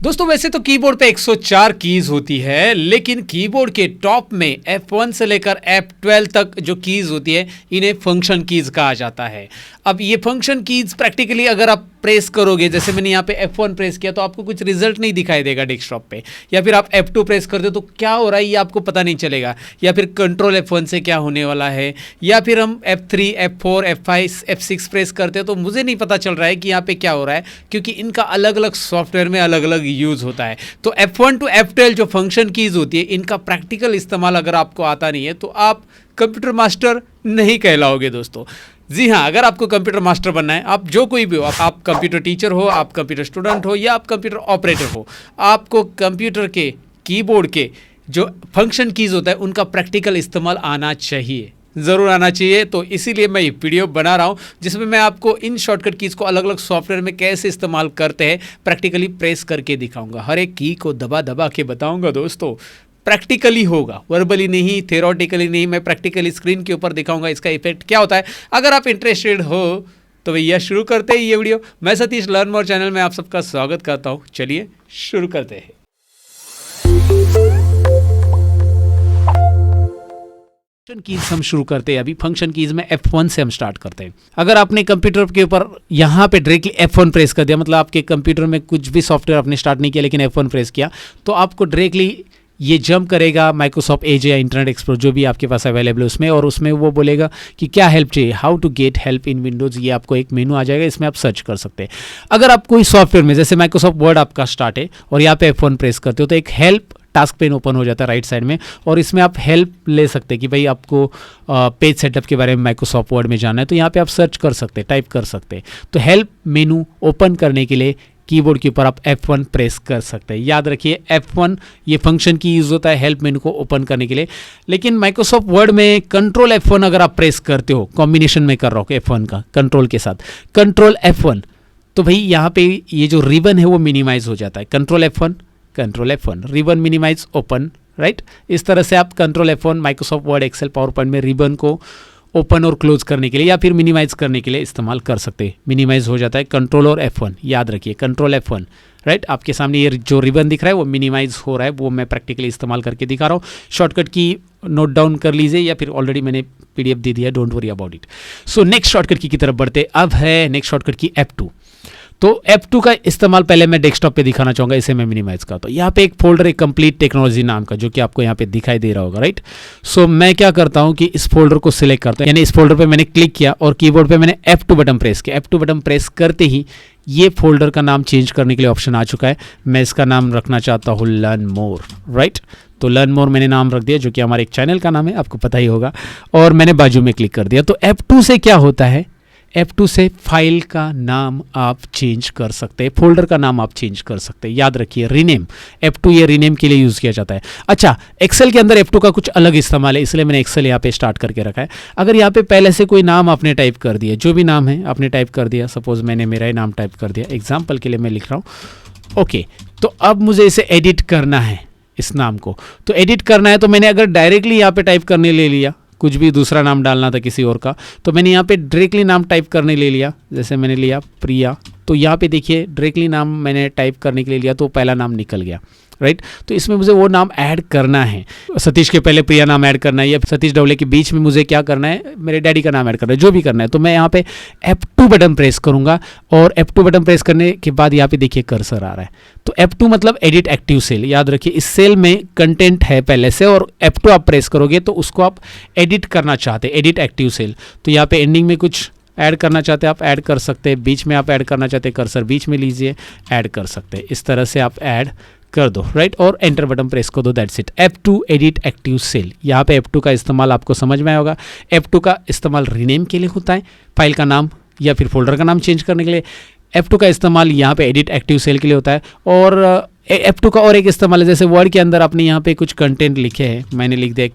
दोस्तों वैसे तो कीबोर्ड पे 104 कीज होती है, लेकिन कीबोर्ड के टॉप में F1 से लेकर F12 तक जो कीज होती है इन्हें फंक्शन कीज कहा जाता है। अब ये फंक्शन कीज प्रैक्टिकली अगर आप प्रेस करोगे, जैसे मैंने यहाँ पे F1 प्रेस किया तो आपको कुछ रिजल्ट नहीं दिखाई देगा डेस्कटॉप पे, या फिर आप F2 प्रेस कर दो तो क्या हो रहा है ये आपको पता नहीं चलेगा, या फिर कंट्रोल F1 से क्या होने वाला है, या फिर हम F3, F4, F5, F6 press करते हैं तो मुझे नहीं पता चल रहा है कि यहाँ पे क्या हो रहा है, क्योंकि इनका अलग अलग सॉफ्टवेयर में अलग अलग यूज़ होता है। तो F1 टू F12 जो फंक्शन कीज होती है इनका प्रैक्टिकल इस्तेमाल अगर आपको आता नहीं है तो आप कंप्यूटर मास्टर नहीं कहलाओगे दोस्तों। जी हाँ, अगर आपको कंप्यूटर मास्टर बनना है, आप जो कोई भी हो, आप कंप्यूटर टीचर हो, आप कंप्यूटर स्टूडेंट हो, या आप कंप्यूटर ऑपरेटर हो, आपको कंप्यूटर के कीबोर्ड के जो फंक्शन कीज होता है उनका प्रैक्टिकल इस्तेमाल आना चाहिए, ज़रूर आना चाहिए। तो इसीलिए मैं ये वीडियो बना रहा हूँ जिसमें मैं आपको इन शॉर्टकट कीज़ को अलग अलग सॉफ्टवेयर में कैसे इस्तेमाल करते हैं प्रैक्टिकली प्रेस करके दिखाऊंगा। हर एक की को दबा दबा के बताऊंगा दोस्तों। प्रैक्टिकली होगा, वर्बली नहीं, थेरोटिकली नहीं, मैं प्रैक्टिकली स्क्रीन के ऊपर दिखाऊंगा इसका इफेक्ट क्या होता है। अगर आप इंटरेस्टेड हो तो भैया शुरू करते हैं ये वीडियो। मैं सतीश लर्न मोर चैनल में आप सबका स्वागत करता हूँ। चलिए शुरू करते हैं। फंक्शन कीज हम शुरू करते हैं। अभी फंक्शन कीज में F1 से हम स्टार्ट करते हैं। अगर आपने कंप्यूटर के ऊपर यहाँ पे डायरेक्टली F1 प्रेस कर दिया, मतलब आपके कंप्यूटर में कुछ भी सॉफ्टवेयर आपने स्टार्ट नहीं किया लेकिन F1 प्रेस किया, तो आपको डायरेक्टली ये जंप करेगा माइक्रोसॉफ्ट एज या इंटरनेट एक्सप्लोरर जो भी आपके पास अवेलेबल है उसमें, और उसमें वो बोलेगा कि क्या हेल्प चाहिए, how to get help in Windows. ये आपको एक मेनू आ जाएगा, इसमें आप सर्च कर सकते हैं। अगर आप कोई सॉफ्टवेयर में, जैसे माइक्रोसॉफ्ट वर्ड आपका स्टार्ट है और यहाँ पे F1 प्रेस करते हो तो एक हेल्प टास्क पेन ओपन हो जाता है राइट साइड में, और इसमें आप हेल्प ले सकते हैं कि भाई आपको पेज सेटअप के बारे में माइक्रोसॉफ्ट वर्ड में जानना है, तो यहाँ पे आप सर्च कर सकते हैं, टाइप कर सकते हैं। तो हेल्प मेनू ओपन करने के लिए कीबोर्ड के ऊपर आप F1 प्रेस कर सकते हैं। याद रखिए F1 ये फंक्शन की यूज़ होता है हेल्प मेनू को ओपन करने के लिए। लेकिन माइक्रोसॉफ्ट वर्ड में कंट्रोल F1 अगर आप प्रेस करते हो, कॉम्बिनेशन में कर रहा हो F1 का कंट्रोल के साथ, कंट्रोल F1, तो भाई यहाँ पे ये जो रिबन है वो मिनिमाइज हो जाता है। Control F1 ribbon minimize open, right. इस तरह से आप control F1 Microsoft Word, Excel, PowerPoint में रिबन को ओपन और क्लोज करने के लिए या फिर मिनिमाइज करने के लिए इस्तेमाल कर सकते हैं। मिनिमाइज हो जाता है कंट्रोल और F1, याद रखिए कंट्रोल F1, राइट। आपके सामने ये जो रिबन दिख रहा है वो मिनिमाइज हो रहा है, वो मैं प्रैक्टिकली इस्तेमाल करके दिखा रहा हूँ। शॉर्टकट की नोट डाउन कर लीजिए, या फिर ऑलरेडी मैंने PDF दे दिया, don't worry about it. So next shortcut की तरफ बढ़ते। अब है नेक्स्ट शॉर्टकट की F2। तो F2 का इस्तेमाल पहले मैं डेस्कटॉप पे दिखाना चाहूँगा, इसे मैं मिनिमाइज करता हूँ। यहाँ पे एक फोल्डर है कंप्लीट टेक्नोलॉजी नाम का, जो कि आपको यहाँ पे दिखाई दे रहा होगा, राइट। सो मैं क्या करता हूँ कि इस फोल्डर को सिलेक्ट करता हूँ, यानी इस फोल्डर पे मैंने क्लिक किया और कीबोर्ड पे मैंने F2 बटन प्रेस किया। F2 बटन प्रेस करते ही ये फोल्डर का नाम चेंज करने के लिए ऑप्शन आ चुका है। मैं इसका नाम रखना चाहता हूँ लर्न मोर, राइट। तो लर्न मोर मैंने नाम रख दिया, जो कि हमारे एक चैनल का नाम है, आपको पता ही होगा, और मैंने बाजू में क्लिक कर दिया। तो F2 से क्या होता है, F2 से फाइल का नाम आप चेंज कर सकते हैं, फोल्डर का नाम आप चेंज कर सकते हैं। याद रखिए रीनेम, F2 ये रीनेम के लिए यूज़ किया जाता है। अच्छा, एक्सेल के अंदर F2 का कुछ अलग इस्तेमाल है, इसलिए मैंने एक्सेल यहाँ पे स्टार्ट करके रखा है। अगर यहाँ पे पहले से कोई नाम आपने टाइप कर दिया, जो भी नाम है आपने टाइप कर दिया, सपोज मैंने मेरा ही नाम टाइप कर दिया, एग्जाम्पल के लिए मैं लिख रहा हूँ, ओके। तो अब मुझे इसे एडिट करना है, इस नाम को तो एडिट करना है। तो मैंने अगर डायरेक्टली यहाँ पे टाइप करने ले लिया, कुछ भी दूसरा नाम डालना था किसी और का, तो मैंने यहाँ पे डायरेक्टली नाम टाइप करने ले लिया, जैसे मैंने लिया प्रिया। तो यहाँ पे देखिए डायरेक्टली नाम मैंने टाइप करने के लिए लिया तो पहला नाम निकल गया, राइट। तो इसमें मुझे वो नाम ऐड करना है, सतीश के पहले प्रिया नाम ऐड करना है, या सतीश डवले के बीच में मुझे क्या करना है, मेरे डैडी का नाम ऐड करना है, जो भी करना है। तो मैं यहाँ पे F2 बटन प्रेस करूँगा, और F2 बटन प्रेस करने के बाद यहाँ पे देखिए कर्सर आ रहा है। तो F2 मतलब एडिट एक्टिव सेल। याद रखिए इस सेल में कंटेंट है पहले से, और F2 आप प्रेस करोगे तो उसको आप एडिट करना चाहते हैं, एडिट एक्टिव सेल। तो यहाँ पे एंडिंग में कुछ ऐड करना चाहते हैं आप ऐड कर सकते हैं, बीच में आप ऐड करना चाहते हैं कर्सर बीच में लीजिए, ऐड कर सकते हैं। इस तरह से आप ऐड कर दो, राइट, और एंटर बटन प्रेस कर दो, दैट्स इट। F2 edit active cell. यहाँ पे F2 का इस्तेमाल आपको समझ में आया होगा। F2 का इस्तेमाल रीनेम के लिए होता है, फाइल का नाम या फिर फोल्डर का नाम चेंज करने के लिए। F2 का इस्तेमाल यहाँ पे एडिट एक्टिव सेल के लिए होता है। और F2 का और एक इस्तेमाल है, जैसे वर्ड के अंदर आपने यहाँ पे कुछ कंटेंट लिखे हैं, मैंने लिख दिया एक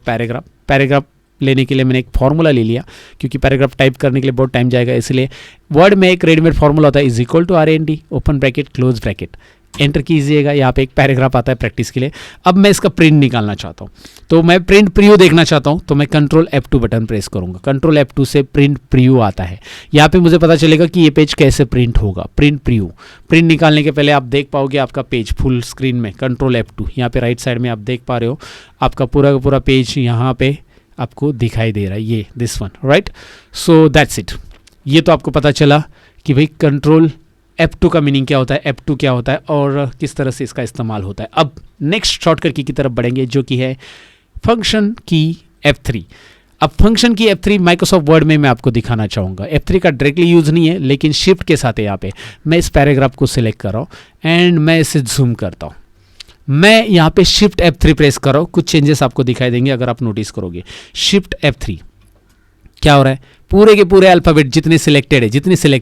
पैराग्राफ लेने के लिए मैंने एक फार्मूला ले लिया, क्योंकि पैराग्राफ टाइप करने के लिए बहुत टाइम जाएगा, इसलिए वर्ड में एक रेडीमेड फार्मूला होता है, is equal to RND open bracket close bracket. Enter कीजिएगा। यहाँ पे एक पैराग्राफ आता है प्रैक्टिस के लिए। अब मैं इसका प्रिंट निकालना चाहता हूँ, तो मैं प्रिंट प्रीव्यू देखना चाहता हूँ, तो मैं कंट्रोल F2 बटन प्रेस करूँगा। कंट्रोल F2 से प्रिंट प्रीव्यू आता है। यहाँ पे मुझे पता चलेगा कि ये पेज कैसे प्रिंट होगा। प्रिंट प्रीव्यू, प्रिंट निकालने के पहले आप देख पाओगे आपका पेज फुल स्क्रीन में। कंट्रोल F2, यहाँ पे राइट साइड में आप देख पा रहे हो आपका पूरा का पूरा पेज यहाँ पे आपको दिखाई दे रहा है, ये this one, right. So that's it. ये तो आपको पता चला कि भाई कंट्रोल F2 का मीनिंग क्या होता है, F2 क्या होता है और किस तरह से इसका इस्तेमाल होता है। अब नेक्स्ट शॉर्टकट की तरफ बढ़ेंगे जो कि है फंक्शन की F3। अब फंक्शन की F3 माइक्रोसॉफ्ट वर्ड में मैं आपको दिखाना चाहूँगा। F3 का डायरेक्टली यूज़ नहीं है, लेकिन शिफ्ट के साथ है। यहाँ पे मैं इस पैराग्राफ को सिलेक्ट कर रहा हूँ एंड मैं इसे जूम करता हूँ। मैं यहाँ पे शिफ्ट F3 प्रेस कर रहा हूँ। कुछ चेंजेस आपको दिखाई देंगे अगर आप नोटिस करोगे। शिफ्ट F3 क्या हो रहा है, पूरे के पूरे अल्फ़ाबेट जितने सिलेक्टेड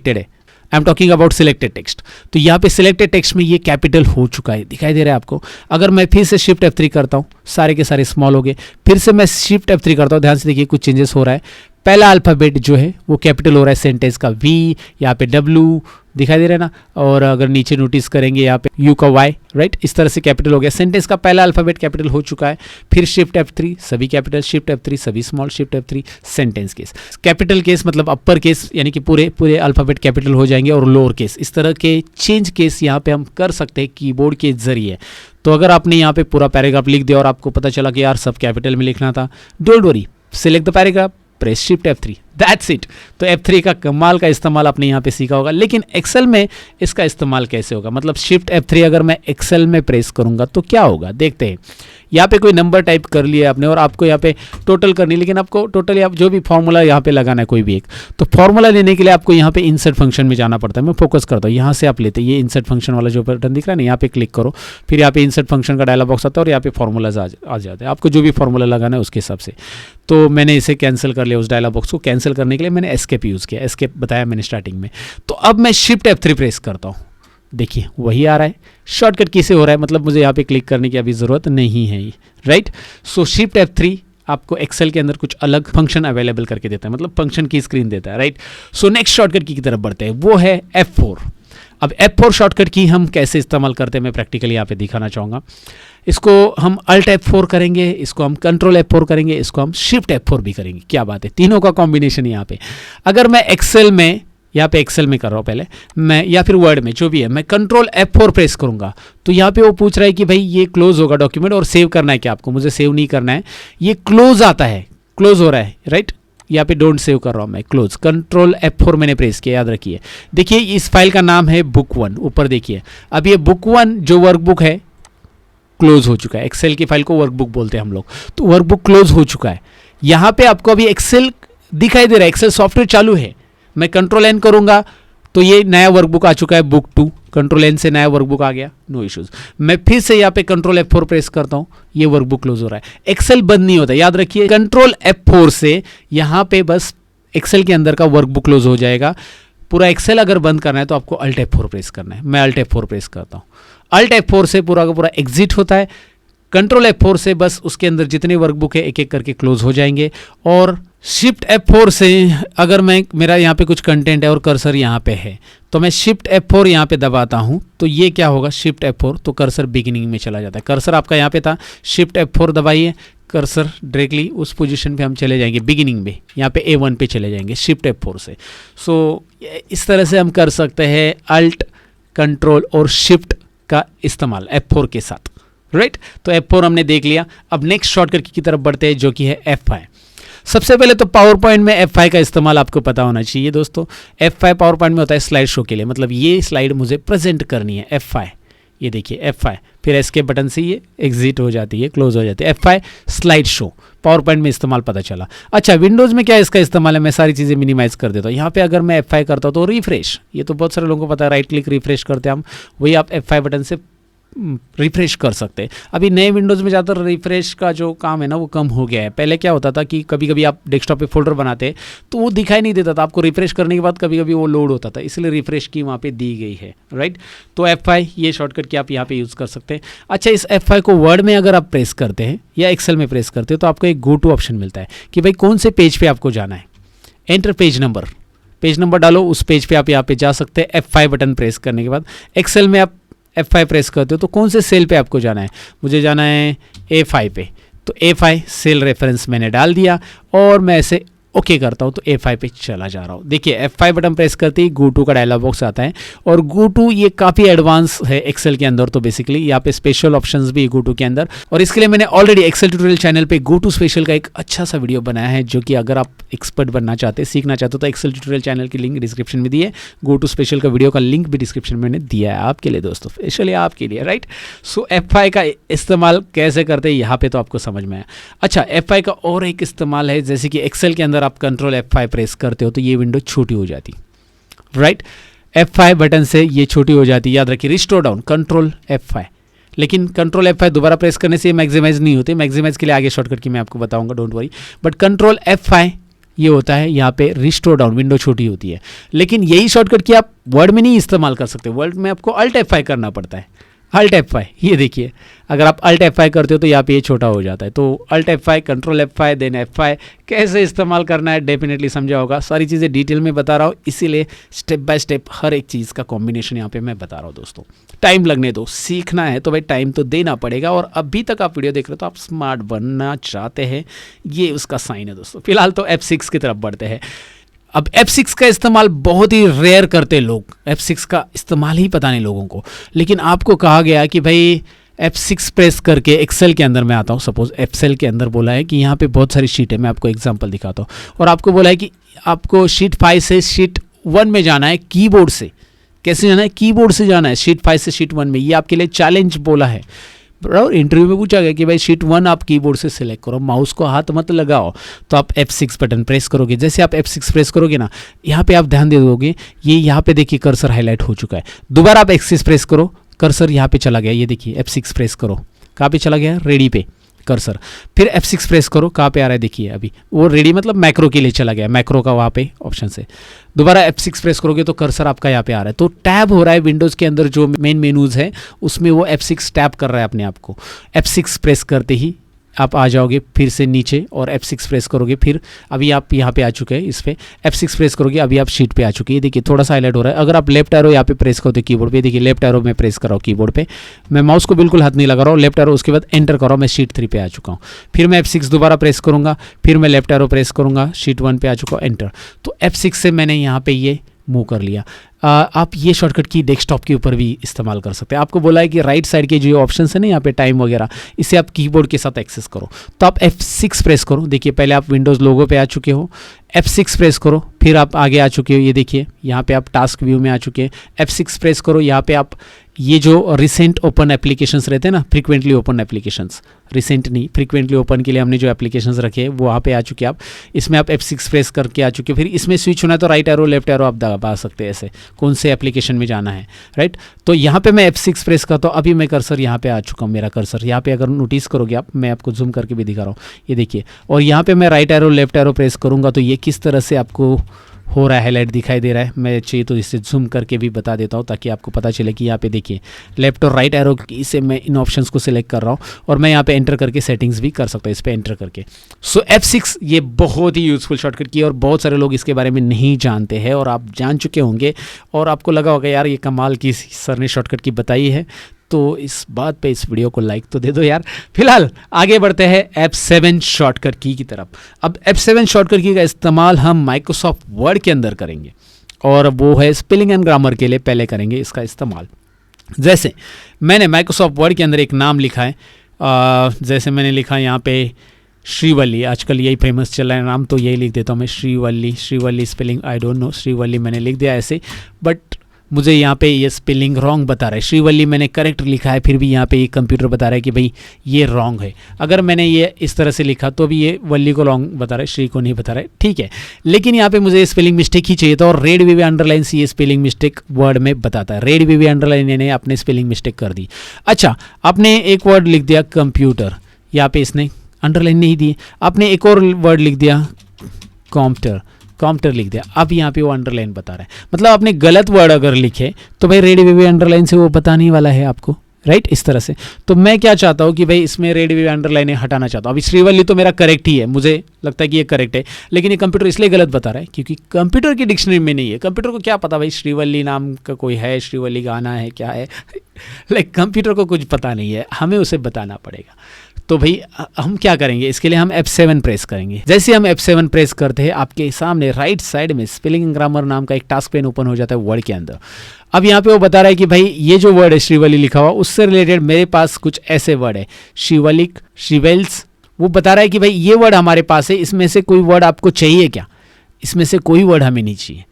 है, I am talking about selected text, तो यहाँ पे सिलेक्टेड टेक्स्ट में ये कैपिटल हो चुका है, दिखाई दे रहा है आपको। अगर मैं फिर से शिफ्ट F3 करता हूँ, सारे के सारे स्मॉल हो गए। फिर से मैं शिफ्ट F3 करता हूँ, ध्यान से देखिए कुछ चेंजेस हो रहा है। पहला अल्फ़ाबेट जो है वो कैपिटल हो रहा है, सेंटेंस का V, यहाँ पे W दिखाई दे रहा है ना। और अगर नीचे नोटिस करेंगे यहाँ पे U का Y, राइट, इस तरह से कैपिटल हो गया। सेंटेंस का पहला अल्फ़ाबेट कैपिटल हो चुका है। फिर शिफ्ट F3 सभी कैपिटल, शिफ्ट F3 सभी small, shift F3 sentence case. Capital case मतलब अपर केस, यानी कि पूरे पूरे अल्फ़ाबेट कैपिटल हो जाएंगे, और लोअर केस, इस तरह के चेंज केस यहाँ पे हम कर सकते हैं कीबोर्ड के जरिए। तो अगर आपने यहाँ पे पूरा पैराग्राफ लिख दिया और आपको पता चला कि यार सब कैपिटल में लिखना था, don't worry, select the paragraph, press shift F3, that's it. तो F3 का कमाल का इस्तेमाल आपने यहाँ पे सीखा होगा। लेकिन एक्सेल में इसका इस्तेमाल कैसे होगा, मतलब शिफ्ट F3 अगर मैं एक्सेल में प्रेस करूँगा तो क्या होगा, देखते हैं। यहाँ पे कोई नंबर टाइप कर लिया आपने और आपको यहाँ पे टोटल करनी, लेकिन आपको टोटल आप जो भी फॉर्मूला यहाँ पे लगाना है कोई भी एक, तो फॉर्मूला लेने के लिए आपको यहाँ पे इंसर्ट फंक्शन में जाना पड़ता है। मैं फोकस करता हूँ, यहाँ से आप लेते हैं ये इंसर्ट फंक्शन वाला जो बटन दिख रहा है ना, यहाँ पे क्लिक करो, फिर यहाँ पे इंसर्ट फंक्शन का डायलॉग बॉक्स आता है और यहाँ पे फॉर्मूलाज आ जाते हैं। आपको जो भी फॉर्मूला लगाना है उसके हिसाब से। तो मैंने इसे कैंसिल कर लिया, उस डायलॉग बॉक्स को कैंसिल करने के लिए मैंने एस्केप यूज़ किया। एस्केप बताया मैंने स्टार्टिंग में। तो अब मैं शिफ्ट F3 प्रेस करता हूँ, देखिए वही आ रहा है। शॉर्टकट किसे हो रहा है, मतलब मुझे यहाँ पे क्लिक करने की अभी ज़रूरत नहीं है, राइट। सो शिफ्ट F3 आपको एक्सेल के अंदर कुछ अलग फंक्शन अवेलेबल करके देता है, मतलब फंक्शन की स्क्रीन देता है, राइट। सो नेक्स्ट शॉर्टकट की तरफ बढ़ते हैं, वो है F4। अब F4 शॉर्टकट की हम कैसे इस्तेमाल करते हैं मैं प्रैक्टिकली यहाँ पे दिखाना चाहूँगा। इसको हम Alt F4 करेंगे, इसको हम कंट्रोल F4 करेंगे, इसको हम शिफ्ट F4 भी करेंगे। क्या बात है, तीनों का कॉम्बिनेशन यहाँ पे। अगर मैं एक्सेल में, यहाँ पे एक्सेल में कर रहा हूँ पहले मैं, या फिर वर्ड में जो भी है, मैं कंट्रोल F4 प्रेस करूँगा तो यहाँ पे वो पूछ रहा है कि भाई ये क्लोज होगा डॉक्यूमेंट, और सेव करना है क्या आपको। मुझे सेव नहीं करना है, ये क्लोज आता है, क्लोज हो रहा है, राइट। यहाँ पे डोंट सेव कर रहा हूँ मैं, क्लोज। कंट्रोल F4 मैंने प्रेस किया, याद रखिए। देखिए इस फाइल का नाम है book1, ऊपर देखिए। अब ये book1 जो वर्कबुक है क्लोज हो चुका है। एक्सेल की फाइल को वर्कबुक बोलते हैं हम लोग, तो वर्कबुक क्लोज हो चुका है। यहाँ पे आपको अभी एक्सेल दिखाई दे रहा है, एक्सेल सॉफ्टवेयर चालू है। मैं कंट्रोल N करूँगा तो ये नया वर्कबुक आ चुका है, book2। कंट्रोल N से नया वर्कबुक आ गया, नो इश्यूज। मैं फिर से यहाँ पे कंट्रोल F4 प्रेस करता हूँ, ये वर्कबुक क्लोज हो रहा है। एक्सेल बंद नहीं होता, याद रखिए। कंट्रोल F4 से यहाँ पे बस एक्सेल के अंदर का वर्कबुक क्लोज हो जाएगा। पूरा एक्सेल अगर बंद करना है तो आपको Alt F4 प्रेस करना है। मैं Alt F4 प्रेस करता हूँ, Alt F4 से पूरा का पूरा एग्जिट होता है। कंट्रोल F4 से बस उसके अंदर जितने वर्कबुक है एक एक करके क्लोज हो जाएंगे। और शिफ्ट F4 से अगर मैं, मेरा यहाँ पे कुछ कंटेंट है और कर्सर यहाँ पे है, तो मैं शिफ्ट F4 यहाँ पे दबाता हूँ तो ये क्या होगा, शिफ्ट F4 तो कर्सर बिगिनिंग में चला जाता है। कर्सर आपका यहाँ पे था, शिफ्ट F4 दबाइए, कर्सर डायरेक्टली उस पोजीशन पे हम चले जाएंगे बिगिनिंग में, यहाँ पे A1 पे चले जाएंगे शिफ्ट F4 से। सो इस तरह से हम कर सकते हैं अल्ट, कंट्रोल और शिफ्ट का इस्तेमाल F4 के साथ, राइट। तो F4 हमने देख लिया। अब नेक्स्ट शॉर्टकट की तरफ बढ़ते हैं जो कि है F5। सबसे पहले तो पावर पॉइंट में F5 का इस्तेमाल आपको पता होना चाहिए दोस्तों। F5 पावर पॉइंट में होता है स्लाइड शो के लिए, मतलब ये स्लाइड मुझे प्रेजेंट करनी है, F5। ये देखिए F5, फिर एस्केप बटन से ये एग्जिट हो जाती है, क्लोज हो जाती है। F5 slide show power point में इस्तेमाल पता चला। अच्छा, विंडोज़ में क्या इसका इस्तेमाल है, मैं सारी चीज़ें मिनिमाइज कर देता हूँ। यहाँ पे अगर मैं F5 करता हूँ तो रिफ्रेश, ये तो बहुत सारे लोगों को पता है, राइट क्लिक रिफ्रेश करते हैं हम, वही आप F5 बटन से रिफ्रेश कर सकते हैं। अभी नए विंडोज़ में ज़्यादातर रिफ्रेश का जो काम है ना वो कम हो गया है। पहले क्या होता था कि कभी कभी आप डेस्कटॉप पे फोल्डर बनाते तो वो दिखाई नहीं देता था, आपको रिफ्रेश करने के बाद कभी कभी वो लोड होता था, इसलिए रिफ्रेश की वहाँ पे दी गई है, राइट। तो F5 ये शॉर्टकट की आप यहाँ पे यूज़ कर सकते हैं। अच्छा, इस F5 को वर्ड में अगर आप प्रेस करते हैं या एक्सेल में प्रेस करते हैं तो आपको एक गो टू ऑप्शन मिलता है कि भाई कौन से पेज पर आपको जाना है। एंटर पेज नंबर डालो, उस पेज पे आप यहाँ पे जा सकते हैं F5 बटन प्रेस करने के बाद। एक्सेल में आप F5 प्रेस करते हो तो कौन से सेल पे आपको जाना है, मुझे जाना है A5 पे, तो A5 सेल रेफरेंस मैंने डाल दिया और मैं ऐसे ओके करता हूँ तो A5 पे चला जा रहा हूँ। देखिए F5 बटन प्रेस करते ही गो टू का डायलॉग बॉक्स आता है और गो टू ये काफ़ी एडवांस है एक्सेल के अंदर, तो बेसिकली यहाँ पे स्पेशल ऑप्शंस भी है गो टू के अंदर, और इसके लिए मैंने ऑलरेडी एक्सेल ट्यूटोरियल चैनल पे गो टू स्पेशल का एक अच्छा सा वीडियो बनाया है, जो कि अगर आप एक्सपर्ट बनना चाहते हैं, सीखना चाहते हो, तो एक्सेल ट्यूटोरियल चैनल की लिंक डिस्क्रिप्शन में दी है, गो टू स्पेशल का वीडियो का लिंक भी डिस्क्रिप्शन में मैंने दिया है आपके लिए दोस्तों, स्पेशली आपके लिए, राइट। सो F5 का इस्तेमाल कैसे करते हैं यहाँ पे तो आपको समझ में आया। अच्छा, F5 का और एक इस्तेमाल है, जैसे कि एक्सेल के अंदर आप कंट्रोल F5 प्रेस करते हो तो ये विंडो छोटी हो जाती, राइट। F5 बटन से ये छोटी हो जाती, याद रखिए, रिस्टोर डाउन कंट्रोल F5, लेकिन कंट्रोल F5 दोबारा प्रेस करने से मैक्सिमाइज नहीं होते, मैक्सिमाइज के लिए आगे शॉर्टकट की मैं आपको बताऊंगा, don't worry, but control F5 ये होता है यहाँ पे रिस्टोर डाउन, विंडो छोटी होती है। लेकिन यही शॉर्टकट की आप वर्ड में नहीं इस्तेमाल कर सकते, वर्ड में आपको अल्ट F5 करना पड़ता है, अल्ट F5, ये देखिए अगर आप अल्ट F5 करते हो तो यहाँ पे ये छोटा हो जाता है, तो alt F5 control F5 then F5 कैसे इस्तेमाल करना है डेफिनेटली समझा होगा, सारी चीज़ें डिटेल में बता रहा हूँ, इसीलिए स्टेप बाय स्टेप हर एक चीज़ का कॉम्बिनेशन यहाँ पे मैं बता रहा हूँ दोस्तों। टाइम लगने दो, सीखना है तो भाई टाइम तो देना पड़ेगा, और अभी तक आप वीडियो देख रहे हो तो आप स्मार्ट बनना चाहते हैं, ये उसका साइन है दोस्तों। फिलहाल तो F6 की तरफ बढ़ते हैं। अब F6 का इस्तेमाल बहुत ही रेयर करते लोग, F6 का इस्तेमाल ही पता नहीं लोगों को, लेकिन आपको कहा गया कि भाई F6 प्रेस करके एक्सेल के अंदर मैं आता हूँ, सपोज एक्सेल के अंदर बोला है कि यहाँ पे बहुत सारी शीट है, मैं आपको एग्जांपल दिखाता हूँ, और आपको बोला है कि आपको शीट 5 से शीट 1 में जाना है कीबोर्ड से। कैसे जाना है? कीबोर्ड से जाना है, शीट 5 से शीट 1 में। ये आपके लिए चैलेंज बोला है, बराबर। इंटरव्यू में पूछा गया कि भाई शीट 1 आप कीबोर्ड से सिलेक्ट करो, माउस को हाथ मत लगाओ, तो आप F6 बटन प्रेस करोगे। जैसे आप F6 प्रेस करोगे ना, यहाँ पे आप ध्यान दे दोगे, ये यहाँ पे देखिए कर्सर हाईलाइट हो चुका है। दोबारा आप F6 प्रेस करो, कर्सर यहाँ पे चला गया, ये देखिए F6 प्रेस करो, कहाँ पे चला गया? रेडी पे कर्सर। फिर F6 प्रेस करो, कहाँ पे आ रहा है देखिए, अभी वो रेडी मतलब मैक्रो के लिए चला गया, मैक्रो का वहाँ पे ऑप्शन से। दोबारा F6 प्रेस करोगे तो कर्सर आपका यहाँ पे आ रहा है, तो टैब हो रहा है विंडोज़ के अंदर, जो मेन मेनूज है उसमें वो F6 टैब कर रहा है अपने आप को। F6 प्रेस करते ही आप आ जाओगे फिर से नीचे और F6 प्रेस करोगे, फिर अभी आप यहाँ पे आ चुके हैं, इस पे F6 प्रेस करोगे, अभी आप शीट पे आ चुके हैं। ये देखिए थोड़ा सा हाईलाइट हो रहा है। अगर आप लेफ्ट एरो यहाँ पे प्रेस करो तो कीबोर्ड पे, देखिए लेफ्ट एरो में प्रेस कर रहा हूँ कीबोर्ड पे, मैं माउस को बिल्कुल हाथ नहीं लगा रहा हूँ, लेफ्ट एरो, उसके बाद एंटर कर रहा हूँ, मैं शीट 3 पे आ चुका हूँ। फिर मैं F6 दोबारा प्रेस करूँगा, फिर मैं लेफ्ट एरो प्रेस करूँगा, शीट 1 पे आ चुका हूँ, एंटर। तो F6 से मैंने यहाँ पे ये मूव कर लिया। आप ये शॉर्टकट की डेस्कटॉप के ऊपर भी इस्तेमाल कर सकते हैं। आपको बोला है कि राइट साइड के जो ऑप्शन है ना यहाँ पे टाइम वगैरह, इसे आप कीबोर्ड के साथ एक्सेस करो, तो आप F6 प्रेस करो। देखिए पहले आप विंडोज़ लोगो पे आ चुके हो, F6 प्रेस करो, फिर आप आगे आ चुके हो, ये देखिए यहाँ पे आप टास्क व्यू में आ चुके हैं। F6 प्रेस करो, यहाँ पे आप ये जो रिसेंट ओपन एप्लीकेशंस रहते हैं ना, फ्रीक्वेंटली ओपन एप्लीकेशंस, रिसेंट नहीं फ्रीक्वेंटली ओपन के लिए हमने जो एप्लीकेशंस रखे हैं वो वहाँ पे आ चुके हैं आप, इसमें आप F6 प्रेस करके आ चुके हैं। फिर इसमें स्विच होना है तो राइट एरो लेफ्ट एरो आप दबा सकते हैं, ऐसे कौन से एप्लीकेशन में जाना है, राइट। तो यहाँ पे मैं F6 प्रेस करता हूँ, अभी मैं कर्सर यहाँ पे आ चुका हूँ, मेरा कर्सर यहाँ पे अगर नोटिस करोगे आप, मैं आपको जूम करके भी दिखा रहा हूँ, ये देखिए। और यहाँ पे मैं right arrow left arrow press करूँगा तो ये किस तरह से आपको हो रहा है, हाईलाइट दिखाई दे रहा है। मैं चाहिए तो इसे जूम करके भी बता देता हूँ ताकि आपको पता चले कि यहाँ पे देखिए लेफ्ट और राइट एरो की से मैं इन ऑप्शंस को सिलेक्ट कर रहा हूँ, और मैं यहाँ पे एंटर करके सेटिंग्स भी कर सकता हूँ इस पे एंटर करके। सो F6 ये बहुत ही यूज़फुल शॉर्टकट की है, और बहुत सारे लोग इसके बारे में नहीं जानते हैं, और आप जान चुके होंगे और आपको लगा होगा यार ये कमाल की सर ने शॉर्टकट की बताई है, तो इस बात पे इस वीडियो को लाइक तो दे दो यार। फिलहाल आगे बढ़ते हैं F7 शॉर्टकट की तरफ। अब F7 शॉर्टकट की का इस्तेमाल हम माइक्रोसॉफ्ट वर्ड के अंदर करेंगे, और वो है स्पेलिंग एंड ग्रामर के लिए पहले करेंगे इसका इस्तेमाल। जैसे मैंने माइक्रोसॉफ्ट वर्ड के अंदर एक नाम लिखा है, जैसे मैंने लिखा यहाँ पे श्रीवल्ली, आजकल यही फेमस चल रहा है नाम, तो यही लिख देता हूँ मैं Srivalli. Srivalli spelling I don't know, Srivalli मैंने लिख दिया ऐसे, बट मुझे यहाँ पे ये स्पेलिंग रॉन्ग बता रहा है। श्रीवल्ली मैंने करेक्ट लिखा है, फिर भी यहाँ पे ये कंप्यूटर बता रहा है कि भाई ये रॉन्ग है। अगर मैंने ये इस तरह से लिखा तो भी ये वल्ली को रॉन्ग बता रहा है, श्री को नहीं बता रहा है, ठीक है। लेकिन यहाँ पे मुझे स्पेलिंग मिस्टेक ही चाहिए था, और रेड वीवी अंडरलाइन से ये स्पेलिंग मिस्टेक वर्ड में बताता है। रेड वीवी अंडरलाइन ने अपने स्पेलिंग मिस्टेक कर दी। अच्छा, आपने एक वर्ड लिख दिया कंप्यूटर, यहाँ पे इसने अंडरलाइन नहीं दी। आपने एक और वर्ड लिख दिया कॉम्प्यूटर लिख दिया, अब यहाँ पे वो अंडरलाइन बता रहा है। मतलब आपने गलत वर्ड अगर लिखे तो भाई रेड वीवी अंडरलाइन से वो बताने वाला है आपको, राइट, इस तरह से। तो मैं क्या चाहता हूँ कि भाई इसमें रेड वी अंडरलाइन हटाना चाहता हूँ। अभी श्रीवल्ली तो मेरा करेक्ट ही है, मुझे लगता है कि ये करेक्ट है, लेकिन ये कंप्यूटर इसलिए गलत बता रहा है क्योंकि कंप्यूटर की डिक्शनरी में नहीं है। कंप्यूटर को क्या पता भाई श्रीवल्ली नाम का कोई है, श्रीवल्ली गाना है, क्या है लाइक कंप्यूटर को कुछ पता नहीं है, हमें उसे बताना पड़ेगा। तो भाई हम क्या करेंगे, इसके लिए हम F7 प्रेस करेंगे। जैसे हम F7 प्रेस करते हैं, आपके सामने राइट साइड में स्पेलिंग एंड ग्रामर नाम का एक टास्क पेन ओपन हो जाता है वर्ड के अंदर। अब यहाँ पे वो बता रहा है कि भाई ये जो वर्ड है श्रीवल्ली लिखा हुआ, उससे रिलेटेड मेरे पास कुछ ऐसे वर्ड है, श्रीवलिक, श्रीवेल्स। वो बता रहा है कि भाई ये वर्ड हमारे पास है, इसमें से कोई वर्ड आपको चाहिए क्या? इसमें से कोई वर्ड हमें नहीं चाहिए।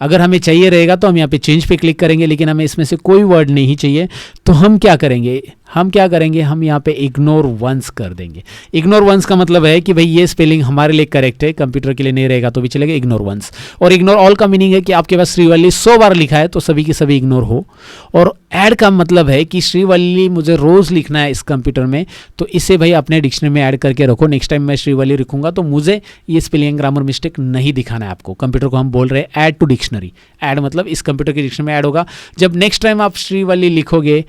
अगर हमें चाहिए रहेगा तो हम यहाँ पे चेंज पे क्लिक करेंगे, लेकिन हमें इसमें से कोई वर्ड नहीं चाहिए। तो हम क्या करेंगे, हम यहाँ पे इग्नोर वंस कर देंगे। इग्नोर वंस का मतलब है कि भाई ये स्पेलिंग हमारे लिए करेक्ट है, कंप्यूटर के लिए नहीं रहेगा तो भी चलेगा, इग्नोर वंस। और इग्नोर ऑल का मीनिंग है कि आपके पास श्रीवल्ली 100 बार लिखा है तो सभी के सभी इग्नोर हो। और ऐड का मतलब है कि श्रीवल्ली मुझे रोज़ लिखना है इस कंप्यूटर में, तो इसे भाई अपने डिक्शनरी में ऐड करके रखो। नेक्स्ट टाइम मैं श्रीवल्ली लिखूंगा तो मुझे ये स्पेलिंग ग्रामर मिस्टेक नहीं दिखाना है आपको। कंप्यूटर को हम बोल रहे हैं ऐड टू डिक्शनरी। ऐड मतलब इस कंप्यूटर की डिक्शनरी में ऐड होगा। जब नेक्स्ट टाइम आप श्रीवल्ली लिखोगे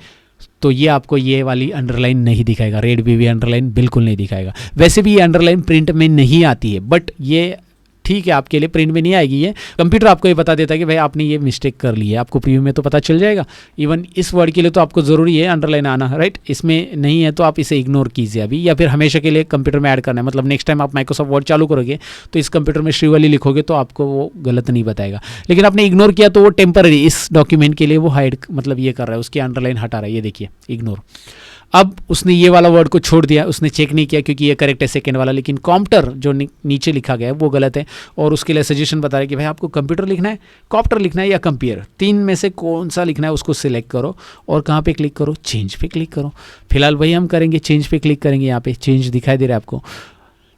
तो ये आपको ये वाली अंडरलाइन नहीं दिखाएगा, रेड वी अंडरलाइन बिल्कुल नहीं दिखाएगा। वैसे भी ये अंडरलाइन प्रिंट में नहीं आती है, बट ये ठीक है आपके लिए प्रिंट में नहीं आएगी। ये कंप्यूटर आपको ये बता देता है कि भाई आपने ये मिस्टेक कर ली है, आपको प्रीव्यू में तो पता चल जाएगा। इवन इस वर्ड के लिए तो आपको ज़रूरी है अंडरलाइन आना, राइट। इसमें नहीं है तो आप इसे इग्नोर कीजिए अभी, या फिर हमेशा के लिए कंप्यूटर में ऐड करना है। मतलब नेक्स्ट टाइम आप माइक्रोसॉफ्ट वर्ड चालू करोगे तो इस कंप्यूटर में श्रीवल्ली लिखोगे तो आपको वो गलत नहीं बताएगा। लेकिन आपने इग्नोर किया तो वो टेम्पररी इस डॉक्यूमेंट के लिए वो हाइड मतलब ये कर रहा है, उसकी अंडरलाइन हटा रहा है। ये देखिए इग्नोर। अब उसने ये वाला वर्ड को छोड़ दिया, उसने चेक नहीं किया क्योंकि ये करेक्ट है सेकंड वाला, लेकिन कॉम्प्टर जो नीचे लिखा गया है वो गलत है। और उसके लिए सजेशन बता रहे कि भाई आपको कंप्यूटर लिखना है, कॉप्टर लिखना है या कंपेयर, तीन में से कौन सा लिखना है उसको सिलेक्ट करो और कहाँ पे क्लिक करो, चेंज पे क्लिक करो। फिलहाल वही हम करेंगे, चेंज पे क्लिक करेंगे। यहाँ पे चेंज दिखाई दे रहा है आपको।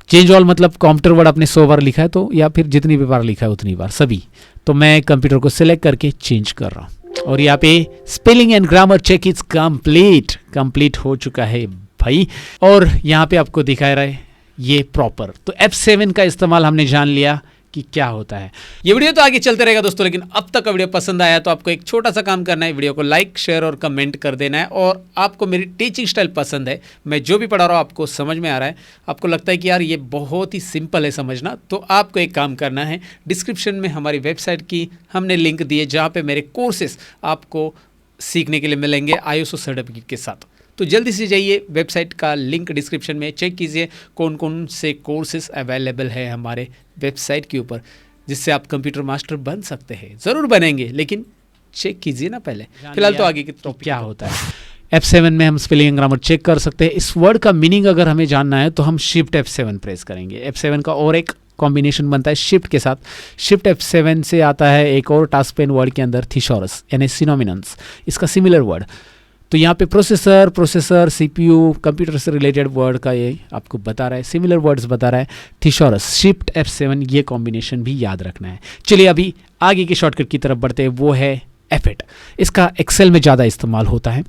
चेंज ऑल मतलब कॉम्प्यूटर वर्ड आपने 100 बार लिखा है तो, या फिर जितनी भी बार लिखा है उतनी बार सभी। तो मैं कंप्यूटर को सिलेक्ट करके चेंज कर रहा हूँ और यहाँ पे spelling and grammar check is complete हो चुका है भाई। और यहाँ पे आपको दिखा रहा है ये प्रॉपर। तो F7 का इस्तेमाल हमने जान लिया कि क्या होता है। ये वीडियो तो आगे चलते रहेगा दोस्तों, लेकिन अब तक वीडियो पसंद आया तो आपको एक छोटा सा काम करना है, वीडियो को लाइक शेयर और कमेंट कर देना है। और आपको मेरी टीचिंग स्टाइल पसंद है, मैं जो भी पढ़ा रहा हूँ आपको समझ में आ रहा है, आपको लगता है कि यार ये बहुत ही सिंपल है समझना, तो आपको एक काम करना है, डिस्क्रिप्शन में हमारी वेबसाइट की हमने लिंक दी है जहाँ पे मेरे कोर्सेस आपको सीखने के लिए मिलेंगे ISO सर्टिफिकेट के साथ। तो जल्दी से जाइए, वेबसाइट का लिंक डिस्क्रिप्शन में चेक कीजिए कौन कौन से कोर्सेज अवेलेबल है हमारे वेबसाइट के ऊपर, जिससे आप कंप्यूटर मास्टर बन सकते हैं। ज़रूर बनेंगे, लेकिन चेक कीजिए ना पहले। फिलहाल तो आगे की तो क्या होता है। F7 में हम स्पेलिंग ग्रामर चेक कर सकते हैं। इस वर्ड का मीनिंग अगर हमें जानना है तो हम शिफ्ट F7 प्रेस करेंगे। F7 का और एक कॉम्बिनेशन बनता है शिफ्ट के साथ। शिफ्ट F7 से आता है एक और टास्क पेन वर्ड के अंदर, थिसॉरस यानी सिनोमिनन्स, इसका सिमिलर वर्ड। तो यहाँ पे प्रोसेसर CPU कंप्यूटर से रिलेटेड वर्ड का ये आपको बता रहा है, सिमिलर वर्ड्स बता रहा है। थिसॉरस शिफ्ट F7 ये कॉम्बिनेशन भी याद रखना है। चलिए अभी आगे के शॉर्टकट की तरफ बढ़ते हैं, वो है F8। इसका एक्सेल में ज़्यादा इस्तेमाल होता है।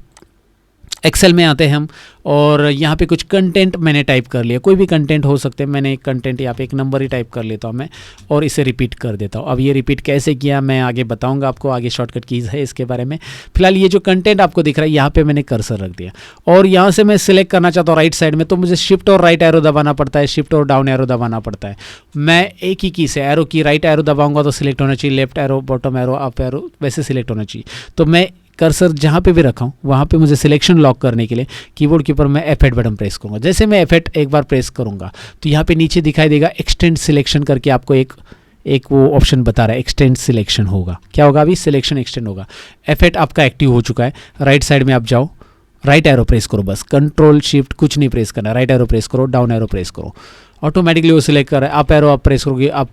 एक्सेल में आते हैं हम और यहाँ पे कुछ कंटेंट मैंने टाइप कर लिया, कोई भी कंटेंट हो सकते हैं। मैंने एक कंटेंट यहाँ पे एक नंबर ही टाइप कर लेता हूँ मैं और इसे रिपीट कर देता हूँ। अब ये रिपीट कैसे किया मैं आगे बताऊँगा आपको, आगे शॉर्टकट कीज़ है इसके बारे में। फिलहाल ये जो कंटेंट आपको दिख रहा है यहाँ पे मैंने कर्सर रख दिया और यहाँ से मैं सिलेक्ट करना चाहता हूँ राइट साइड में, तो मुझे शिफ्ट और राइट एरो दबाना पड़ता है, शिफ्ट और डाउन एरो दबाना पड़ता है। मैं एक ही की से एरो की राइट एरो दबाऊँगा तो सिलेक्ट होना चाहिए, left arrow, bottom arrow, up arrow वैसे सिलेक्ट होना चाहिए। तो मैं कर्सर जहाँ पे भी रखा हूँ वहाँ पे मुझे सिलेक्शन लॉक करने के लिए कीबोर्ड के ऊपर मैं F8 बटन प्रेस करूँगा। जैसे मैं F8 एक बार प्रेस करूँगा तो यहाँ पे नीचे दिखाई देगा एक्सटेंड सिलेक्शन करके, आपको एक वो ऑप्शन बता रहा है एक्सटेंड सिलेक्शन होगा। क्या होगा अभी, सिलेक्शन एक्सटेंड होगा। F8 आपका एक्टिव हो चुका है। राइट साइड में आप जाओ, राइट एरो प्रेस करो, बस कंट्रोल शिफ्ट कुछ नहीं प्रेस करना, राइट एरो प्रेस करो, डाउन एरो प्रेस करो, ऑटोमेटिकली वो सिलेक्ट कर रहा है। अप एरो आप प्रेस करोगे, आप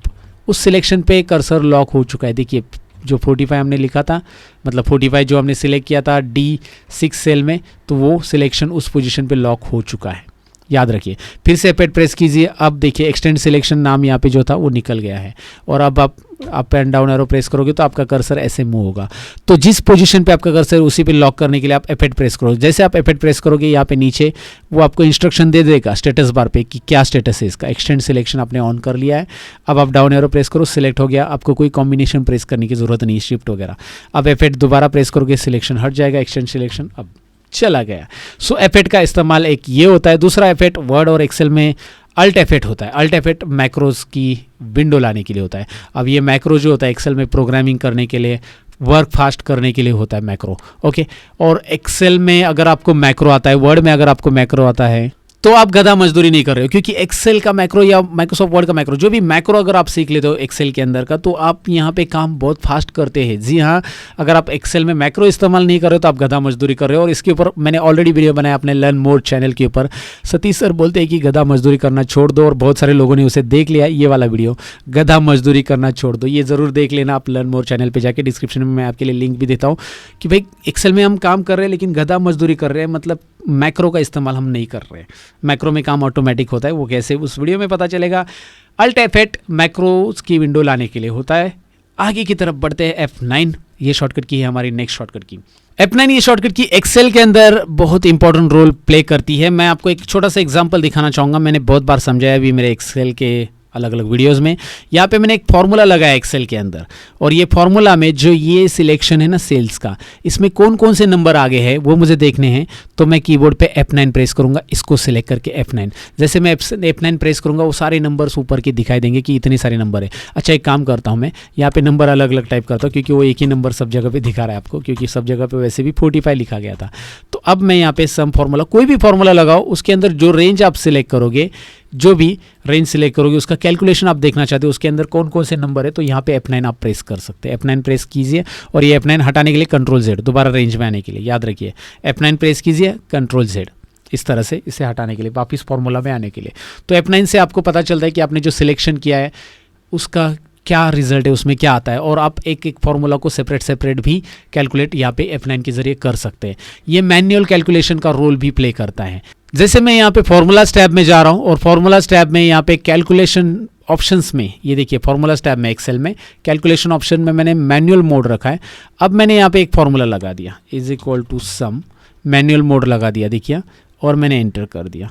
उस सिलेक्शन पे कर्सर लॉक हो चुका है। देखिए जो 45 हमने लिखा था, मतलब 45 जो हमने सिलेक्ट किया था D6 सेल में, तो वो सिलेक्शन उस पोजीशन पे लॉक हो चुका है, याद रखिए। फिर से F8 प्रेस कीजिए, अब देखिए एक्सटेंड सिलेक्शन नाम यहाँ पे जो था वो निकल गया है। और अब आप up and down arrow press करोगे तो आपका कर्सर ऐसे मूव होगा। तो जिस पोजीशन पे आपका कर्सर उसी पे लॉक करने के लिए आप F8 प्रेस करो। जैसे आप F8 प्रेस करोगे यहाँ पे नीचे वो आपको इंस्ट्रक्शन दे देगा स्टेटस बार पे कि क्या स्टेटस है इसका। एक्सटेंड सिलेक्शन आपने ऑन कर लिया है। अब आप डाउन एरो प्रेस करो, सिलेक्ट हो गया, आपको कोई कॉम्बिनेशन प्रेस करने की जरूरत नहीं है, शिफ्ट वगैरह। अब F8 दोबारा प्रेस करोगे, सिलेक्शन हट जाएगा, एक्सटेंड सिलेक्शन। अब चला गया। सो F8 का इस्तेमाल एक ये होता है। दूसरा F8 वर्ड और एक्सेल में अल्ट F8 होता है। अल्ट F8 मैक्रोज की विंडो लाने के लिए होता है। अब ये मैक्रो जो होता है एक्सेल में प्रोग्रामिंग करने के लिए, वर्क फास्ट करने के लिए होता है मैक्रो, ओके। और एक्सेल में अगर आपको मैक्रो आता है, वर्ड में अगर आपको मैक्रो आता है, तो आप गधा मजदूरी नहीं कर रहे हो, क्योंकि एक्सेल का मैक्रो या माइक्रोसॉफ्ट वर्ड का मैक्रो, जो भी मैक्रो अगर आप सीख लेते हो एक्सेल के अंदर का, तो आप यहाँ पे काम बहुत फास्ट करते हैं। जी हाँ, अगर आप एक्सेल में मैक्रो इस्तेमाल नहीं कर रहे हो तो आप गधा मजदूरी कर रहे हो। और इसके ऊपर मैंने ऑलरेडी वीडियो बनाया अपने लर्न मोर चैनल के ऊपर। सतीश सर बोलते हैं कि गधा मजदूरी करना छोड़ दो, और बहुत सारे लोगों ने उसे देख लिया। ये वाला वीडियो, गधा मजदूरी करना छोड़ दो, ये ज़रूर देख लेना आप लर्न मोर चैनल पर जाके। डिस्क्रिप्शन में मैं आपके लिए लिंक भी देता हूँ कि भाई एक्सेल में हम काम कर रहे हैं लेकिन गधा मजदूरी कर रहे हैं, मतलब मैक्रो का इस्तेमाल हम नहीं कर रहे हैं। मैक्रो में काम ऑटोमेटिक होता है, वो कैसे उस वीडियो में पता चलेगा। अल्ट F8 मैक्रोज की विंडो लाने के लिए होता है। आगे की तरफ बढ़ते हैं। F9 ये शॉर्टकट की है हमारी नेक्स्ट शॉर्टकट की। F9 ये शॉर्टकट की एक्सेल के अंदर बहुत इंपॉर्टेंट रोल प्ले करती है। मैं आपको एक छोटा सा एग्जांपल दिखाना चाहूँगा। मैंने बहुत बार समझाया भी मेरे एक्सेल के अलग अलग वीडियोस में। यहाँ पे मैंने एक फार्मूला लगाया एक्सेल के अंदर, और ये फार्मूला में जो ये सिलेक्शन है ना सेल्स का, इसमें कौन कौन से नंबर आगे हैं वो मुझे देखने हैं। तो मैं कीबोर्ड पे F9 प्रेस करूँगा, इसको सिलेक्ट करके F9। जैसे मैं F9 प्रेस करूँगा वो सारे नंबर्स ऊपर के दिखाई देंगे कि इतने सारे नंबर है। अच्छा, एक काम करता हूँ, मैं यहाँ पे नंबर अलग अलग टाइप करता हूँ, क्योंकि वो एक ही नंबर सब जगह पे दिखा रहा है आपको, क्योंकि सब जगह पे वैसे भी 45 लिखा गया था। तो अब मैं यहाँ पे सम फार्मूला, कोई भी फार्मूला लगाओ, उसके अंदर जो रेंज आप सिलेक्ट करोगे, जो भी रेंज सिलेक्ट करोगे, उसका कैलकुलेशन आप देखना चाहते हो उसके अंदर कौन कौन से नंबर है, तो यहाँ पे F9 आप प्रेस कर सकते हैं। F9 प्रेस कीजिए, और ये F9 हटाने के लिए कंट्रोल Z, दोबारा रेंज में आने के लिए याद रखिए F9 प्रेस कीजिए, कंट्रोल Z, इस तरह से इसे हटाने के लिए, वापस फॉर्मूला में आने के लिए। तो F9 से आपको पता चलता है कि आपने जो सिलेक्शन किया है उसका क्या रिजल्ट है, उसमें क्या आता है। और आप एक एक फार्मूला को सेपरेट भी कैलकुलेट यहाँ पे F9 के जरिए कर सकते हैं। ये मैन्युअल कैलकुलेशन का रोल भी प्ले करता है। जैसे मैं यहाँ पे फार्मूलाज टैब में जा रहा हूँ, और फार्मूलाज टैब में यहाँ पे कैलकुलेशन ऑप्शंस में, ये देखिए फार्मूलाज टैब में एक्सेल में कैलकुलेशन ऑप्शन में मैंने मैनुअल मोड रखा है। अब मैंने यहाँ पे एक फार्मूला लगा दिया, is equal to sum, manual mode लगा दिया देखिए, और मैंने एंटर कर दिया।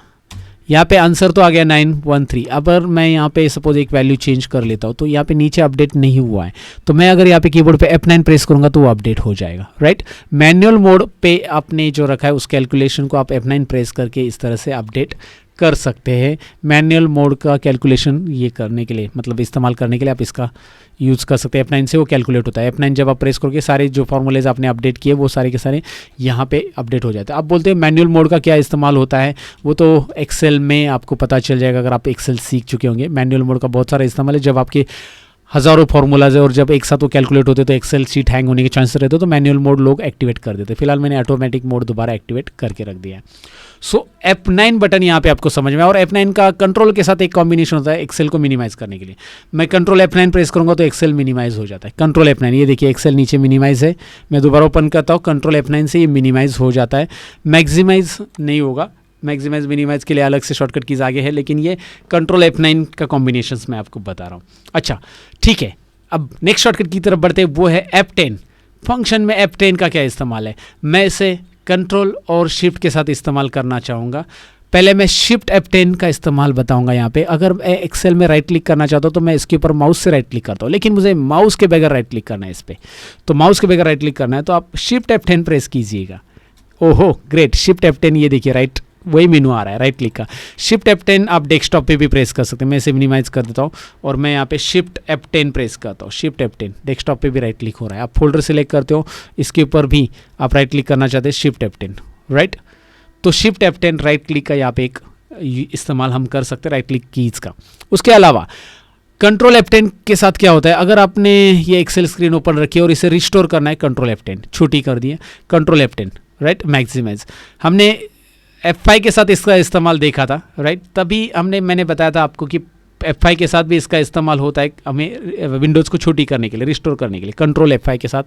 यहाँ पे आंसर तो आ गया 913। अगर मैं यहाँ पे सपोज एक वैल्यू चेंज कर लेता हूँ, तो यहाँ पे नीचे अपडेट नहीं हुआ है, तो मैं अगर यहाँ पे कीबोर्ड पे F9 प्रेस करूँगा तो वो अपडेट हो जाएगा, राइट। मैनुअल मोड पे आपने जो रखा है उस कैलकुलेशन को आप F9 प्रेस करके इस तरह से अपडेट कर सकते हैं। मैनुअल मोड का कैलकुलेशन ये करने के लिए, मतलब इस्तेमाल करने के लिए आप इसका यूज़ कर सकते हैं। F9 से वो कैलकुलेट होता है। F9 जब आप प्रेस करोगे, सारे जो फॉर्मूलेज आपने अपडेट किए वो सारे के सारे यहाँ पे अपडेट हो जाते हैं। आप बोलते हैं मैनुअल मोड का क्या इस्तेमाल होता है, वो तो एक्सेल में आपको पता चल जाएगा अगर आप एक्सेल सीख चुके होंगे। मैनुअल मोड का बहुत सारा इस्तेमाल है। जब आपके हज़ारों फार्मूलाज है और जब एक साथ वो कैलकुलेट होते तो एक्सेल शीट हैंग होने के चांसेस रहते, तो मैनुअल मोड लोग एक्टिवेट कर देते। फिलहाल मैंने ऑटोमेटिक मोड दोबारा एक्टिवेट करके रख दिया है। सो F9 बटन यहाँ पे आपको समझ में। और F9 का कंट्रोल के साथ एक कॉम्बिनेशन होता है एक्सेल को मिनिमाइज करने के लिए। मैं कंट्रोल F9 प्रेस करूँगा तो एक्सेल मिनिमाइज हो जाता है। कंट्रोल F9, ये देखिए एक्सेल नीचे मिनिमाइज है। मैं दोबारा ओपन करता हूँ, कंट्रोल F9 से ये मिनिमाइज हो जाता है। मैक्सिमाइज नहीं होगा, मैक्सिमाइज मिनिमाइज के लिए अलग से शॉर्टकट कीज आगे है, लेकिन ये कंट्रोल F9 का कॉम्बिनेशन मैं आपको बता रहा हूँ। अच्छा ठीक है, अब नेक्स्ट शॉर्टकट की तरफ बढ़ते हैं, वो है F10। फंक्शन में F10 का क्या इस्तेमाल है, मैं इसे कंट्रोल और शिफ्ट के साथ इस्तेमाल करना चाहूँगा। पहले मैं शिफ्ट F10 का इस्तेमाल बताऊंगा यहाँ पे। अगर मैं एक्सेल में राइट क्लिक करना चाहता हूँ तो मैं इसके ऊपर माउस से राइट क्लिक करता हूँ, लेकिन मुझे माउस के बगैर राइट क्लिक करना है इस पर। तो माउस के बगैर राइट क्लिक करना है तो आप शिफ्ट F10 प्रेस कीजिएगा। ओहो ग्रेट, शिफ्ट F10, ये देखिए राइट वही मेनू आ रहा है राइट क्लिक का। शिफ्ट F10 आप डेस्कटॉप पे भी प्रेस कर सकते हैं। मैं इसे मिनिमाइज कर देता हूँ और मैं यहाँ पे शिफ्ट F10 प्रेस करता हूँ। शिफ्ट F10 डेस्कटॉप पे भी राइट क्लिक हो रहा है। आप फोल्डर सेलेक्ट करते हो, इसके ऊपर भी आप राइट क्लिक करना चाहते हैं, शिफ्ट F10 राइट। तो शिफ्ट F10 राइट क्लिक का यहाँ पे एक इस्तेमाल हम कर सकते हैं, राइट क्लिक कीज का। उसके अलावा कंट्रोल F10 के साथ क्या होता है, अगर आपने ये एक्सेल स्क्रीन ओपन रखी है और इसे रिस्टोर करना है, कंट्रोल F10 छोटी कर दिए, कंट्रोल F10 राइट मैक्सिमाइज। हमने F5 के साथ इसका इस्तेमाल देखा था राइट, तभी मैंने बताया था आपको कि F5 के साथ भी इसका इस्तेमाल होता है हमें विंडोज़ को छोटी करने के लिए, रिस्टोर करने के लिए। कंट्रोल F5 के साथ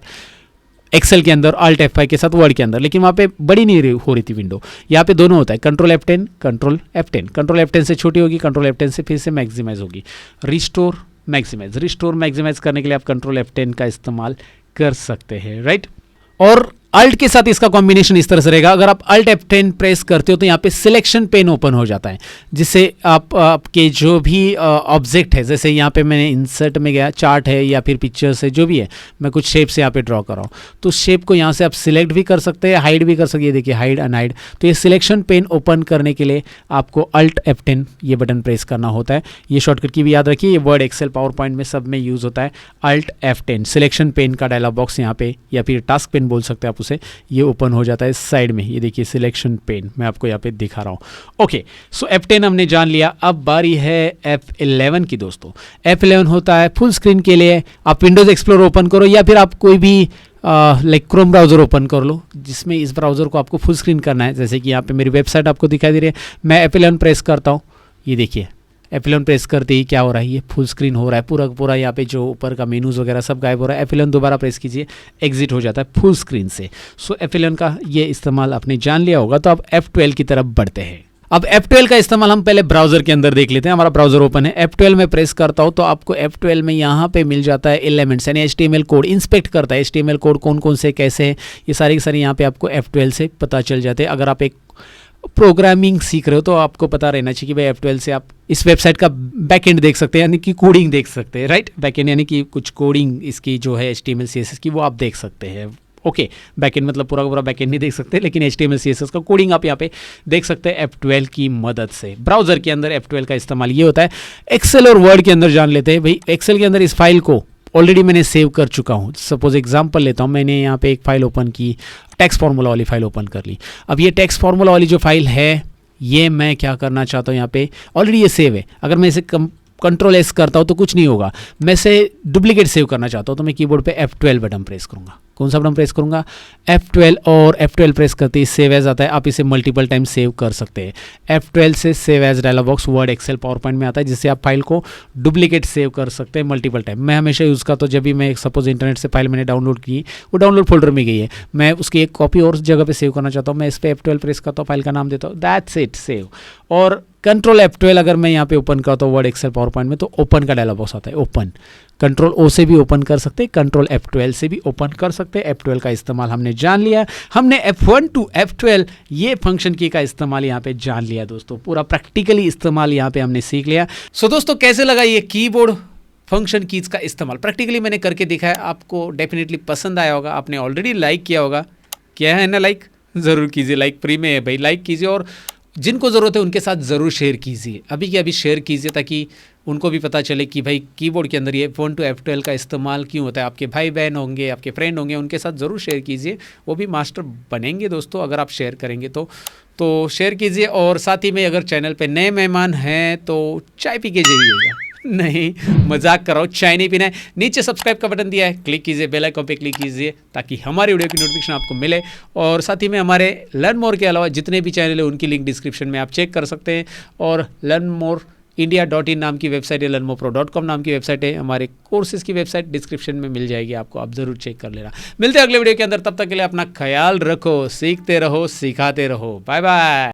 एक्सेल के अंदर, अल्ट F5 के साथ वर्ड के अंदर, लेकिन वहाँ पे बड़ी नहीं हो रही थी विंडो। यहाँ पे दोनों होता है, control F10 control F10। Control F10 से छोटी होगी, कंट्रोल F10 से फिर से मैक्सिमाइज होगी। रिस्टोर मैक्सिमाइज करने के लिए आप कंट्रोल F10 का इस्तेमाल कर सकते हैं राइट। और अल्ट के साथ इसका कॉम्बिनेशन इस तरह से रहेगा। अगर आप अल्ट F10 प्रेस करते हो तो यहाँ पे सिलेक्शन पेन ओपन हो जाता है, जिससे आपके जो भी ऑब्जेक्ट है, जैसे यहाँ पे मैंने इंसर्ट में गया, चार्ट है या फिर पिक्चर्स है, जो भी है, मैं कुछ शेप्स यहाँ पे ड्रॉ कर रहा हूँ, तो शेप को यहाँ से आप सिलेक्ट भी कर सकते हैं, हाइड भी कर सकते हैं। देखिए हाइड अनहाइड। तो ये सिलेक्शन पेन ओपन करने के लिए आपको अल्ट F10 ये बटन प्रेस करना होता है। ये शॉर्टकट की भी याद रखिए, ये वर्ड, एक्सेल, पावर पॉइंट में सब में यूज़ होता है। अल्ट F10 सिलेक्शन पेन का डायलॉग बॉक्स यहाँ पे, या फिर टास्क पेन बोल सकते हैं आप उसे, ये ओपन हो जाता है साइड में। ये देखिए सिलेक्शन पेन मैं आपको यहाँ पे दिखा रहा हूँ। ओके, सो F10 हमने जान लिया। अब बारी है F11 की दोस्तों। F11 होता है फुल स्क्रीन के लिए। आप विंडोज़ एक्सप्लोर ओपन करो या फिर आप कोई भी लाइक क्रोम ब्राउज़र ओपन कर लो, जिसमें इस ब्राउज़र को आपको फुल स्क्रीन करना है। जैसे कि यहाँ पे मेरी वेबसाइट आपको दिखाई दे रही है, मैं F11 प्रेस करता हूँ, ये देखिए F11 प्रेस करते ही क्या हो रहा है, ये फुल स्क्रीन हो रहा है पूरा पूरा। यहाँ पे जो ऊपर का मेनूज़ वगैरह सब गायब हो रहा है। F11 दोबारा प्रेस कीजिए, एग्जिट हो जाता है फुल स्क्रीन से। सो F11 का ये इस्तेमाल आपने जान लिया होगा। तो अब F12 की तरफ बढ़ते हैं। अब F12 का इस्तेमाल हम पहले ब्राउज़र के अंदर देख लेते हैं। हमारा ब्राउज़र ओपन है, F12 में प्रेस करता हूँ तो आपको F12 में यहाँ पे मिल जाता है एलिमेंट्स, यानी HTML कोड इंस्पेक्ट करता है। HTML कोड कौन कौन से कैसे हैं, ये सारी की सारी यहाँ पे आपको F12 से पता चल जाते हैं। अगर आप एक प्रोग्रामिंग सीख रहे हो तो आपको पता रहना चाहिए कि भाई F12 से आप इस वेबसाइट का बैकएंड देख सकते हैं, यानी कि कोडिंग देख सकते हैं, राइट। बैकएंड यानी कि कुछ कोडिंग इसकी जो है HTML CSS की, वो आप देख सकते हैं। ओके, बैकएंड मतलब पूरा पूरा बैकएंड नहीं देख सकते, लेकिन HTML CSS का कोडिंग आप यहाँ पे देख सकते हैं F12 की मदद से। ब्राउज़र के अंदर F12 का इस्तेमाल ये होता है। एक्सेल और वर्ड के अंदर जान लेते हैं। भाई एक्सेल के अंदर इस फाइल को ऑलरेडी मैंने सेव कर चुका हूँ। सपोज एग्जांपल लेता हूँ, मैंने यहाँ पे एक फ़ाइल ओपन की, टेक्स्ट फार्मूला वाली फाइल ओपन कर ली। अब ये टेक्स्ट फार्मूला वाली जो फाइल है, ये मैं क्या करना चाहता हूँ, यहाँ पे ऑलरेडी ये सेव है। अगर मैं इसे कंट्रोल S करता हूँ तो कुछ नहीं होगा। मैं इसे डुप्लीकेट सेव करना चाहता हूँ तो मैं कीबोर्ड पे F12 बटन प्रेस करूँगा। कौन सा बटन प्रेस करूँगा? F12, और F12 प्रेस करते ही सेव एज आता है। आप इसे मल्टीपल टाइम सेव कर सकते हैं। F12 से save as dialog box Word, Excel, PowerPoint में आता है, जिससे आप फाइल को डुप्लीकेट सेव कर सकते हैं मल्टीपल टाइम। मैं हमेशा यूज़ करता हूँ जब भी मैं सपोज इंटरनेट से फाइल मैंने डाउनलोड की, वो डाउनलोड फोल्डर में गई है, मैं उसकी एक कॉपी और जगह पे सेव करना चाहता हूँ, मैं इस पर F12 प्रेस करता हूँ, फाइल का नाम देता हूँ, दैट्स इट, सेव। और कंट्रोल F12 अगर मैं यहाँ पे ओपन करता हूँ वर्ड, एक्सेल, पावर पॉइंट में, तो ओपन का डायलॉग बॉक्स आता है, ओपन। कंट्रोल O से भी ओपन कर सकते हैं, कंट्रोल F12 से भी ओपन कर सकते हैं। F12 का इस्तेमाल हमने जान लिया। हमने F1 to F12 ये फंक्शन की का इस्तेमाल यहाँ पे जान लिया दोस्तों। पूरा प्रैक्टिकली इस्तेमाल यहाँ पे हमने सीख लिया। सो दोस्तों, कैसे लगा ये कीबोर्ड फंक्शन कीज का इस्तेमाल? प्रैक्टिकली मैंने करके दिखाया, आपको डेफिनेटली पसंद आया होगा। आपने ऑलरेडी लाइक किया होगा, किया है ना? लाइक ज़रूर कीजिए, लाइक फ्री में है भाई, लाइक कीजिए। और जिनको ज़रूरत है उनके साथ ज़रूर शेयर कीजिए, अभी के अभी शेयर कीजिए, ताकि उनको भी पता चले कि भाई कीबोर्ड के अंदर ये F1 to F12 का इस्तेमाल क्यों होता है। आपके भाई बहन होंगे, आपके फ्रेंड होंगे, उनके साथ ज़रूर शेयर कीजिए, वो भी मास्टर बनेंगे दोस्तों अगर आप शेयर करेंगे तो शेयर कीजिए। और साथ ही में अगर चैनल पे नए मेहमान हैं तो चाय पी के जाइएगा, नहीं मजाक कर रहा हूँ, चाय नहीं पीना है। नीचे सब्सक्राइब का बटन दिया है, क्लिक कीजिए, बेल आइकन पे क्लिक कीजिए, ताकि हमारी वीडियो की नोटिफिकेशन आपको मिले। और साथ ही में हमारे लर्न मोर के अलावा जितने भी चैनल है उनकी लिंक डिस्क्रिप्शन में आप चेक कर सकते हैं। और लर्न मोर India.in नाम की वेबसाइट है, learnmore.com नाम की वेबसाइट है, हमारे कोर्सेज की वेबसाइट डिस्क्रिप्शन में मिल जाएगी आपको, आप ज़रूर चेक कर लेना। मिलते हैं अगले वीडियो के अंदर, तब तक के लिए अपना ख्याल रखो, सीखते रहो, सिखाते रहो। Bye bye.